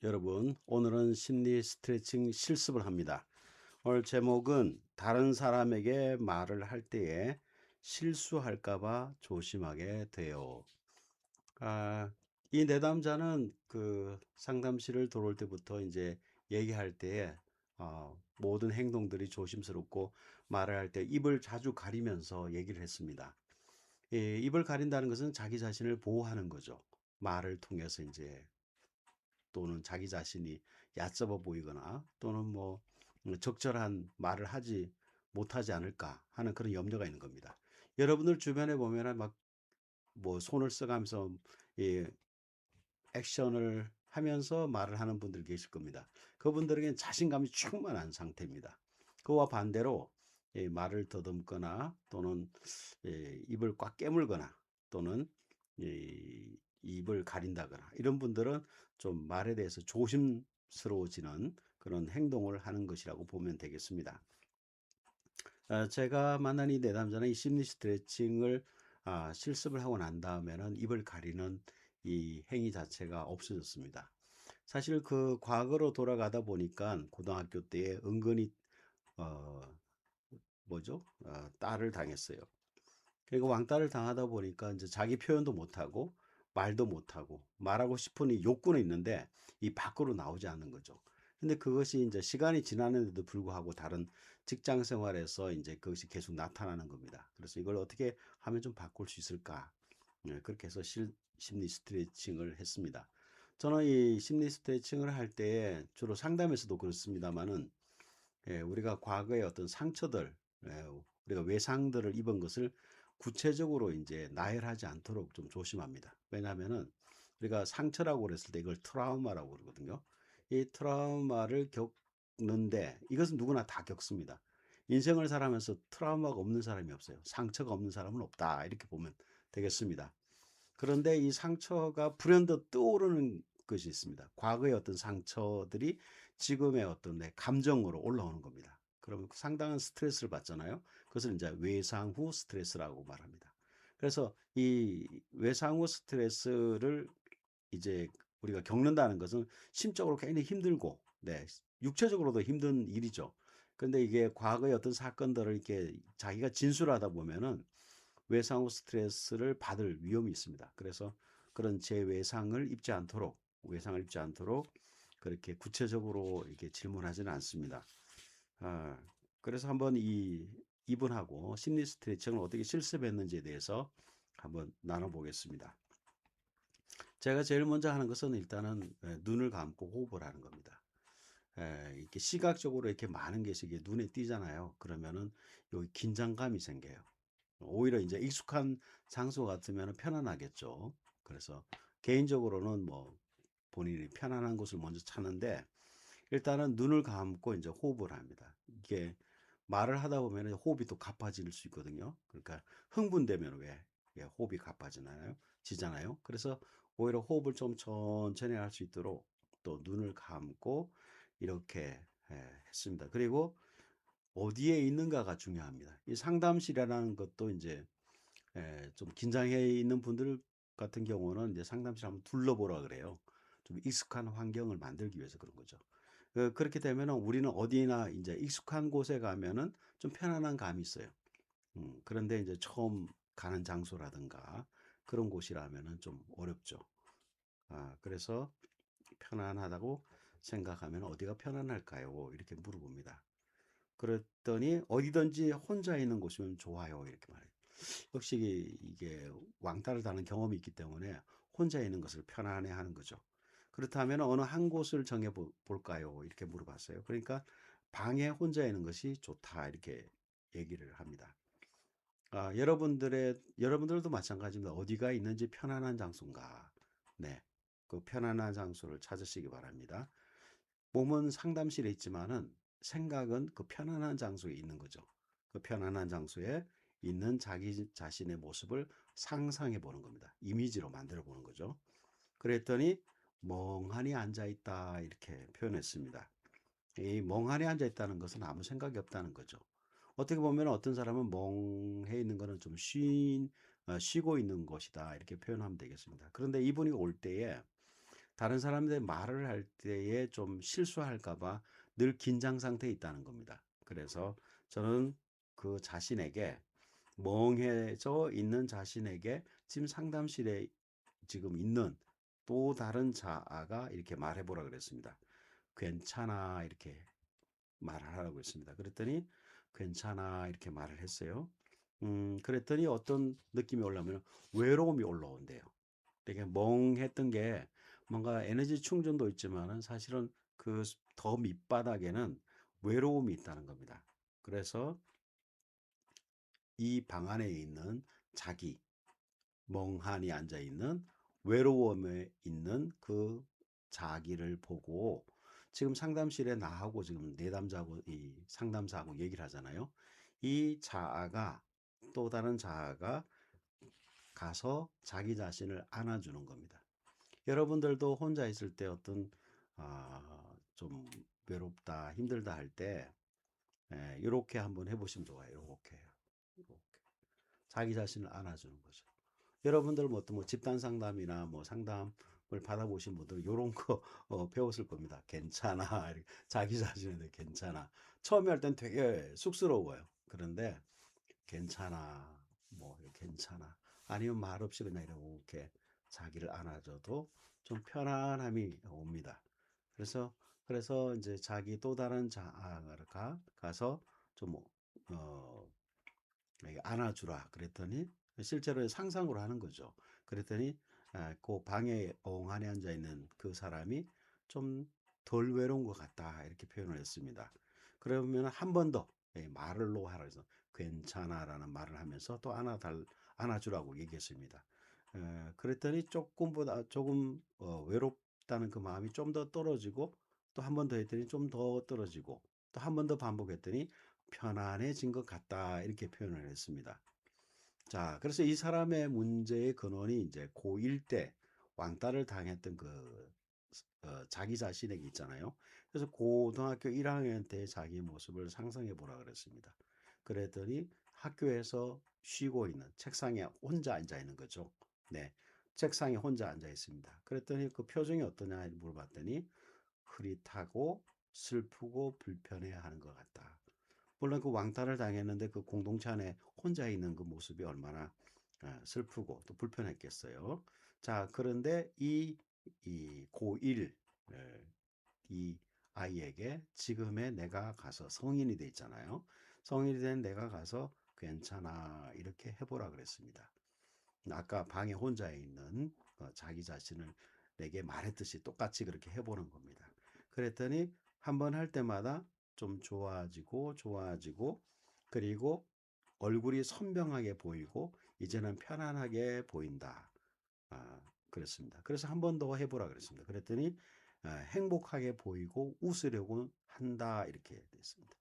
여러분, 오늘은 심리 스트레칭 실습을 합니다. 오늘 제목은 다른 사람에게 말을 할 때에 실수할까봐 조심하게 돼요. 아, 이 내담자는 그 상담실을 들어올 때부터 이제 얘기할 때에 모든 행동들이 조심스럽고 말을 할 때 입을 자주 가리면서 얘기를 했습니다. 이 입을 가린다는 것은 자기 자신을 보호하는 거죠. 말을 통해서 이제 또는 자기 자신이 얕잡아 보이거나 또는 뭐 적절한 말을 하지 못하지 않을까 하는 그런 염려가 있는 겁니다. 여러분들 주변에 보면은 막 뭐 손을 써가면서 이 액션을 하면서 말을 하는 분들 계실 겁니다. 그분들에게는 자신감이 충만한 상태입니다. 그와 반대로 말을 더듬거나 또는 입을 꽉 깨물거나 또는 입을 가린다거나 이런 분들은 좀 말에 대해서 조심스러워지는 그런 행동을 하는 것이라고 보면 되겠습니다. 제가 만난 이 내담자는 이 심리 스트레칭을 실습을 하고 난 다음에는 입을 가리는 이 행위 자체가 없어졌습니다. 사실 그 과거로 돌아가다 보니까 고등학교 때에 은근히 어 뭐죠? 딸을 당했어요. 그리고 왕따를 당하다 보니까 이제 자기 표현도 못하고 말도 못하고 말하고 싶은 이 욕구는 있는데 이 밖으로 나오지 않는 거죠. 근데 그것이 이제 시간이 지나는데도 불구하고 다른 직장 생활에서 이제 그것이 계속 나타나는 겁니다. 그래서 이걸 어떻게 하면 좀 바꿀 수 있을까? 네, 그렇게 해서 심리 스트레칭을 했습니다. 저는 이 심리 스트레칭을 할 때 주로 상담에서도 그렇습니다만은 우리가 과거의 어떤 상처들, 우리가 외상들을 입은 것을 구체적으로 이제 나열하지 않도록 좀 조심합니다. 왜냐하면은 우리가 상처라고 그랬을 때 이걸 트라우마라고 그러거든요. 이 트라우마를 겪는데 이것은 누구나 다 겪습니다. 인생을 살아가면서 트라우마가 없는 사람이 없어요. 상처가 없는 사람은 없다. 이렇게 보면 되겠습니다. 그런데 이 상처가 불현듯 떠오르는 것이 있습니다. 과거의 어떤 상처들이 지금의 어떤 내 감정으로 올라오는 겁니다. 그러면 상당한 스트레스를 받잖아요. 그것을 이제 외상 후 스트레스라고 말합니다. 그래서 이 외상 후 스트레스를 이제 우리가 겪는다는 것은 심적으로 굉장히 힘들고, 네, 육체적으로도 힘든 일이죠. 그런데 이게 과거의 어떤 사건들을 이렇게 자기가 진술하다 보면은 외상 후 스트레스를 받을 위험이 있습니다. 그래서 그런 제 외상을 입지 않도록 그렇게 구체적으로 이렇게 질문하지는 않습니다. 아, 그래서 한번 이분하고 심리 스트레칭을 어떻게 실습했는지에 대해서 한번 나눠보겠습니다. 제가 제일 먼저 하는 것은 일단은 눈을 감고 호흡을 하는 겁니다. 이렇게 시각적으로 이렇게 많은 것이 이게 눈에 띄잖아요. 그러면은 여기 긴장감이 생겨요. 오히려 이제 익숙한 장소 같으면 편안하겠죠. 그래서 개인적으로는 뭐 본인이 편안한 곳을 먼저 찾는데 일단은 눈을 감고 이제 호흡을 합니다. 이게 말을 하다 보면 호흡이 또 가빠질 수 있거든요. 그러니까 흥분되면 왜 호흡이 가빠지나요? 지잖아요. 그래서 오히려 호흡을 좀 천천히 할 수 있도록 또 눈을 감고 이렇게 했습니다. 그리고 어디에 있는가가 중요합니다. 이 상담실이라는 것도 이제 좀 긴장해 있는 분들 같은 경우는 이제 상담실 한번 둘러보라 그래요. 좀 익숙한 환경을 만들기 위해서 그런 거죠. 그렇게 되면은 우리는 어디나 이제 익숙한 곳에 가면은 좀 편안한 감이 있어요. 그런데 이제 처음 가는 장소라든가 그런 곳이라면은 좀 어렵죠. 그래서 편안하다고 생각하면 어디가 편안할까요? 이렇게 물어봅니다. 그랬더니 어디든지 혼자 있는 곳이면 좋아요. 이렇게 말해요. 역시 이게 왕따를 당한 경험이 있기 때문에 혼자 있는 것을 편안해 하는 거죠. 그렇다면 어느 한 곳을 정해 볼까요? 이렇게 물어봤어요. 그러니까 방에 혼자 있는 것이 좋다. 이렇게 얘기를 합니다. 여러분들도 마찬가지입니다. 어디가 있는지 편안한 장소인가. 네. 그 편안한 장소를 찾으시기 바랍니다. 몸은 상담실에 있지만은 생각은 그 편안한 장소에 있는 거죠. 그 편안한 장소에 있는 자기 자신의 모습을 상상해 보는 겁니다. 이미지로 만들어 보는 거죠. 그랬더니 멍하니 앉아 있다 이렇게 표현했습니다. 이 멍하니 앉아 있다는 것은 아무 생각이 없다는 거죠. 어떻게 보면 어떤 사람은 멍해 있는 거는 좀 쉬고 있는 것이다 이렇게 표현하면 되겠습니다. 그런데 이분이 올 때에 다른 사람들이 말을 할 때에 좀 실수할까 봐 늘 긴장 상태에 있다는 겁니다. 그래서 저는 그 자신에게 멍해져 있는 자신에게 지금 상담실에 지금 있는 또 다른 자아가 이렇게 말해보라 그랬습니다. 괜찮아 이렇게 말하라고 했습니다. 그랬더니 괜찮아 이렇게 말을 했어요. 그랬더니 어떤 느낌이 올라오면 외로움이 올라온대요. 되게 멍했던 게 뭔가 에너지 충전도 있지만은 사실은 그 더 밑바닥에는 외로움이 있다는 겁니다. 그래서 이 방 안에 있는 자기, 멍하니 앉아 있는 외로움에 있는 그 자기를 보고 지금 상담실에 나하고 지금 내담자고 이 상담사하고 얘기를 하잖아요. 이 자아가 또 다른 자아가 가서 자기 자신을 안아주는 겁니다. 여러분들도 혼자 있을 때 어떤 좀 외롭다, 힘들다 할 때 이렇게 한번 해보시면 좋아요. 이렇게, 이렇게 자기 자신을 안아주는 거죠. 여러분들 뭐 어떤 뭐 집단 상담이나 뭐 상담을 받아보신 분들 이런 거 배웠을 겁니다. 괜찮아, 이렇게 자기 자신한테 괜찮아. 처음에 할 땐 되게 쑥스러워요. 그런데 괜찮아, 뭐 괜찮아. 아니면 말 없이 그냥 이렇게 자기를 안아줘도 좀 편안함이 옵니다. 그래서 이제 자기 또 다른 자아가 가서 좀 안아주라 그랬더니 실제로 상상으로 하는 거죠. 그랬더니 그 방에 엉안에 앉아 있는 그 사람이 좀 덜 외로운 것 같다 이렇게 표현을 했습니다. 그러면 한 번 더 말로 하라 해서 괜찮아라는 말을 하면서 또 안아주라고 얘기했습니다. 그랬더니 조금 외롭다는 그 마음이 좀 더 떨어지고 또 한 번 더 했더니 좀 더 떨어지고 또 한 번 더 반복했더니 편안해진 것 같다 이렇게 표현을 했습니다. 자, 그래서 이 사람의 문제의 근원이 이제 고1 때 왕따를 당했던 그 자기 자신에게 있잖아요. 그래서 고등학교 1학년 때 자기 모습을 상상해 보라 그랬습니다. 그랬더니 학교에서 쉬고 있는 책상에 혼자 앉아 있는 거죠. 네. 책상에 혼자 앉아 있습니다. 그랬더니 그 표정이 어떠냐 물어봤더니 흐릿하고 슬프고 불편해 하는 것 같다. 물론 그 왕따를 당했는데 그 공동체 안에 혼자 있는 그 모습이 얼마나 슬프고 또 불편했겠어요. 자, 그런데 이 고1 이 아이에게 지금의 내가 가서 성인이 돼 있잖아요. 성인이 된 내가 가서 괜찮아 이렇게 해보라 그랬습니다. 아까 방에 혼자 있는 자기 자신을 내게 말했듯이 똑같이 그렇게 해보는 겁니다. 그랬더니 한 번 할 때마다 좀 좋아지고 그리고 얼굴이 선명하게 보이고 이제는 편안하게 보인다. 그랬습니다. 그래서 한 번 더 해보라 그랬습니다. 그랬더니 행복하게 보이고 웃으려고 한다 이렇게 됐습니다.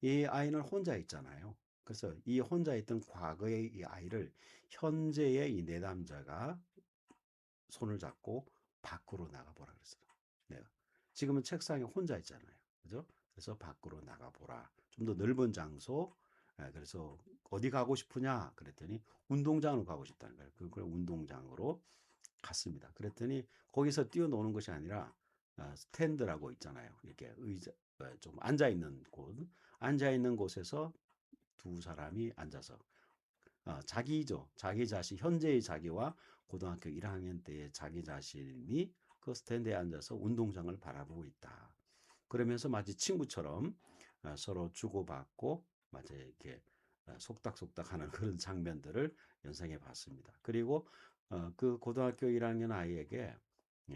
이 아이는 혼자 있잖아요. 그래서 이 혼자 있던 과거의 이 아이를 현재의 이 내담자가 손을 잡고 밖으로 나가보라 그랬어요. 내가 지금은 책상에 혼자 있잖아요. 그죠? 그래서 밖으로 나가보라. 좀 더 넓은 장소. 그래서 어디 가고 싶으냐? 그랬더니 운동장으로 가고 싶다는 거예요. 그걸 운동장으로 갔습니다. 그랬더니 거기서 뛰어노는 것이 아니라 스탠드라고 있잖아요. 이렇게 의자 좀 앉아 있는 곳, 앉아 있는 곳에서 두 사람이 앉아서 자기죠. 자기 자신, 현재의 자기와 고등학교 1학년 때의 자기 자신이 그 스탠드에 앉아서 운동장을 바라보고 있다. 그러면서 마치 친구처럼 서로 주고받고 마치 이렇게 속닥속닥 하는 그런 장면들을 연상해 봤습니다. 그리고 그 고등학교 1학년 아이에게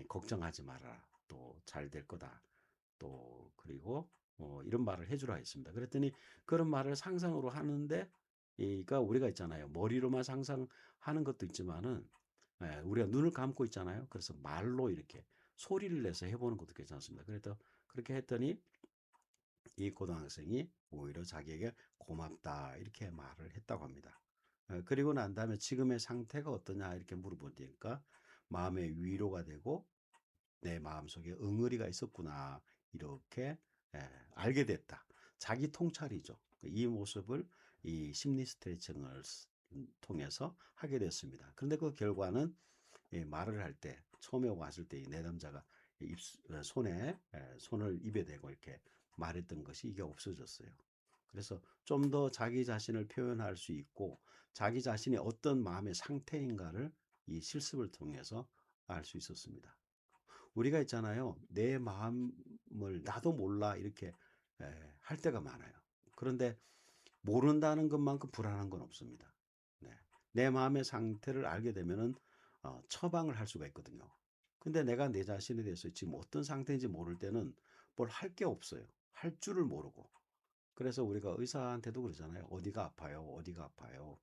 걱정하지 마라. 또 잘 될 거다. 또 그리고 이런 말을 해주라 했습니다. 그랬더니 그런 말을 상상으로 하는데 그러니까 우리가 있잖아요. 머리로만 상상하는 것도 있지만은 우리가 눈을 감고 있잖아요. 그래서 말로 이렇게 소리를 내서 해보는 것도 괜찮습니다. 그래서 그렇게 했더니 이 고등학생이 오히려 자기에게 고맙다 이렇게 말을 했다고 합니다. 그리고 난 다음에 지금의 상태가 어떠냐 이렇게 물어보니까 마음의 위로가 되고 내 마음속에 응어리가 있었구나 이렇게 알게 됐다. 자기 통찰이죠. 이 모습을 이 심리 스트레칭을 통해서 하게 됐습니다. 그런데 그 결과는 말을 할 때 처음에 왔을 때 이 내담자가 손에 손을 입에 대고 이렇게 말했던 것이 이게 없어졌어요. 그래서 좀 더 자기 자신을 표현할 수 있고 자기 자신이 어떤 마음의 상태인가를 이 실습을 통해서 알 수 있었습니다. 우리가 있잖아요. 내 마음을 나도 몰라 이렇게 할 때가 많아요. 그런데 모른다는 것만큼 불안한 건 없습니다. 네. 내 마음의 상태를 알게 되면은 처방을 할 수가 있거든요. 근데 내가 내 자신에 대해서 지금 어떤 상태인지 모를 때는 뭘 할 게 없어요. 할 줄을 모르고. 그래서 우리가 의사한테도 그러잖아요. 어디가 아파요? 어디가 아파요?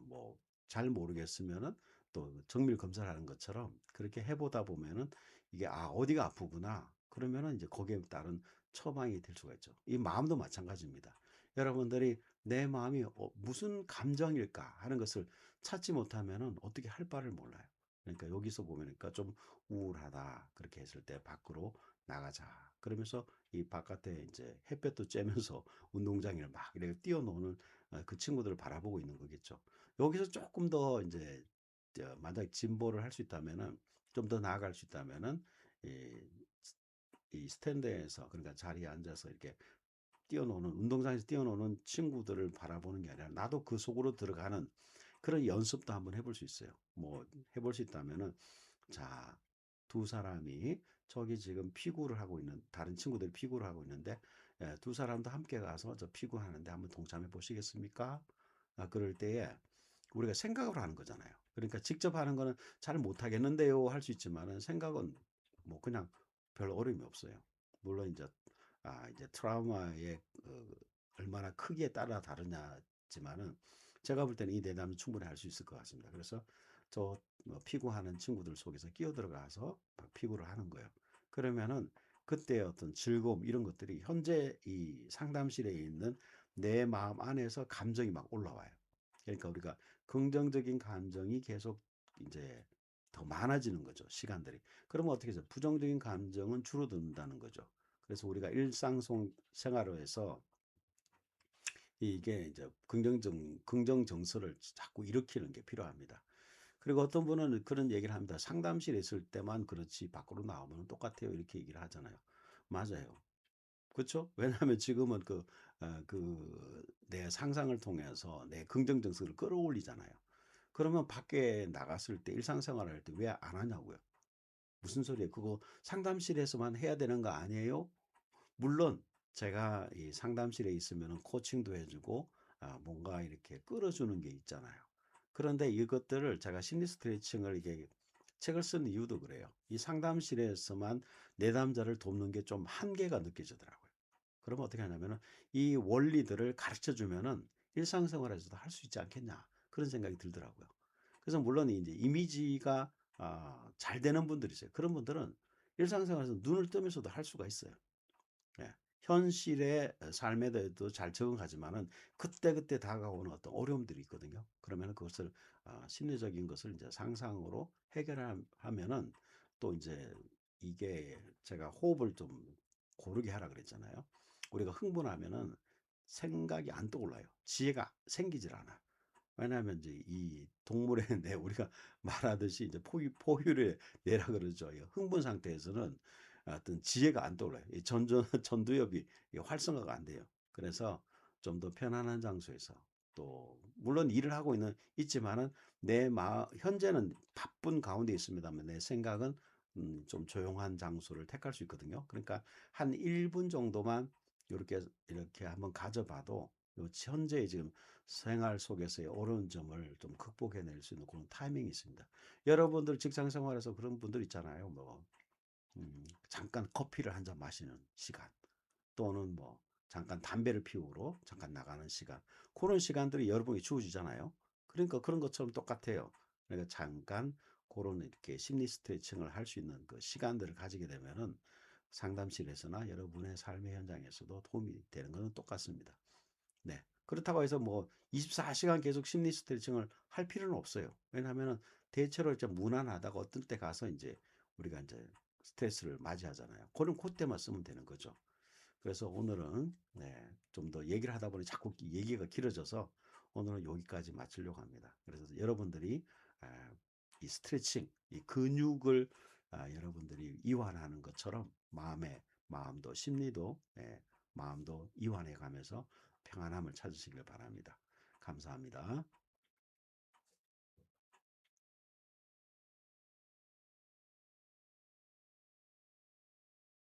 뭐 잘 모르겠으면은 또 정밀 검사를 하는 것처럼 그렇게 해보다 보면은 이게 어디가 아프구나. 그러면은 이제 거기에 따른 처방이 될 수가 있죠. 이 마음도 마찬가지입니다. 여러분들이 내 마음이 무슨 감정일까 하는 것을 찾지 못하면은 어떻게 할 바를 몰라요. 그러니까 여기서 보니까 좀 우울하다 그렇게 했을 때 밖으로 나가자. 그러면서 이 바깥에 이제 햇볕도 쬐면서 운동장에 막 이렇게 뛰어노는 그 친구들을 바라보고 있는 거겠죠. 여기서 조금 더 이제 만약 진보를 할 수 있다면은 좀 더 나아갈 수 있다면은 이, 이 스탠드에서 그러니까 자리에 앉아서 이렇게 뛰어노는 운동장에서 뛰어노는 친구들을 바라보는 게 아니라 나도 그 속으로 들어가는 그런 연습도 한번 해볼 수 있어요. 뭐 해볼 수 있다면은 자, 두 사람이 저기 지금 피구를 하고 있는 다른 친구들이 피구를 하고 있는데 두 사람도 함께 가서 저 피구하는데 한번 동참해 보시겠습니까? 그럴 때에 우리가 생각을 하는 거잖아요. 그러니까 직접 하는 거는 잘 못하겠는데요 할 수 있지만은 생각은 뭐 그냥 별 어려움이 없어요. 물론 이제 트라우마의 얼마나 크기에 따라 다르냐지만은 제가 볼 때는 이 대담은 충분히 할 수 있을 것 같습니다. 그래서 저 피구하는 친구들 속에서 끼어 들어가서 막 피구를 하는 거예요. 그러면은 그때 어떤 즐거움 이런 것들이 현재 이 상담실에 있는 내 마음 안에서 감정이 막 올라와요. 그러니까 우리가 긍정적인 감정이 계속 이제 더 많아지는 거죠. 시간들이. 그러면 어떻게 해서 부정적인 감정은 줄어든다는 거죠. 그래서 우리가 생활에서 이게 이제 긍정 정서를 자꾸 일으키는 게 필요합니다. 그리고 어떤 분은 그런 얘기를 합니다. 상담실에 있을 때만 그렇지 밖으로 나오면 똑같아요. 이렇게 얘기를 하잖아요. 맞아요. 그렇죠? 왜냐하면 지금은 내 상상을 통해서 내 긍정 정서를 끌어올리잖아요. 그러면 밖에 나갔을 때 일상생활 할 때 왜 안 하냐고요. 무슨 소리예요? 그거 상담실에서만 해야 되는 거 아니에요? 물론 제가 이 상담실에 있으면 코칭도 해주고 뭔가 이렇게 끌어주는 게 있잖아요. 그런데 이것들을 제가 심리 스트레칭을 이게 책을 쓴 이유도 그래요. 이 상담실에서만 내담자를 돕는 게 좀 한계가 느껴지더라고요. 그러면 어떻게 하냐면은 이 원리들을 가르쳐 주면은 일상생활에서도 할 수 있지 않겠냐 그런 생각이 들더라고요. 그래서 물론 이제 이미지가 잘 되는 분들이 있어요. 그런 분들은 일상생활에서 눈을 뜨면서도 할 수가 있어요. 예. 현실의 삶에 대해도 잘 적응하지만은 그때그때 다가오는 어떤 어려움들이 있거든요. 그러면 그것을 심리적인 것을 이제 상상으로 해결하면은 또 이제 이게 제가 호흡을 좀 고르게 하라 그랬잖아요. 우리가 흥분하면은 생각이 안 떠올라요. 지혜가 생기질 않아. 왜냐하면 이제 이 동물의 뇌 우리가 말하듯이 이제 포유를 뇌라 그러죠. 이 흥분 상태에서는 어떤 지혜가 안 떠올라요. 이 전두엽이 활성화가 안 돼요. 그래서 좀 더 편안한 장소에서 또 물론 일을 하고 있지만은 현재는 바쁜 가운데 있습니다만 내 생각은 좀 조용한 장소를 택할 수 있거든요. 그러니까 한 1분 정도만 이렇게 한번 가져봐도 현재 지금 생활 속에서의 어려운 점을 좀 극복해낼 수 있는 그런 타이밍이 있습니다. 여러분들 직장 생활에서 그런 분들 있잖아요. 뭐 잠깐 커피를 한 잔 마시는 시간 또는 뭐 잠깐 담배를 피우러 잠깐 나가는 시간 그런 시간들이 여러분이 주어지잖아요. 그러니까 그런 것처럼 똑같아요. 그러니까 잠깐 그런 이렇게 심리 스트레칭을 할 수 있는 그 시간들을 가지게 되면은 상담실에서나 여러분의 삶의 현장에서도 도움이 되는 것은 똑같습니다. 네. 그렇다고 해서 뭐 24시간 계속 심리 스트레칭을 할 필요는 없어요. 왜냐하면은 대체로 이제 무난하다가 어떤 때 가서 이제 우리가 이제 스트레스를 맞이하잖아요. 그럼 그때만 쓰면 되는 거죠. 그래서 오늘은 네, 좀 더 얘기를 하다 보니 자꾸 얘기가 길어져서 오늘은 여기까지 마치려고 합니다. 그래서 여러분들이 이 스트레칭, 이 근육을 여러분들이 이완하는 것처럼 마음도 심리도 마음도 이완해 가면서 평안함을 찾으시길 바랍니다. 감사합니다.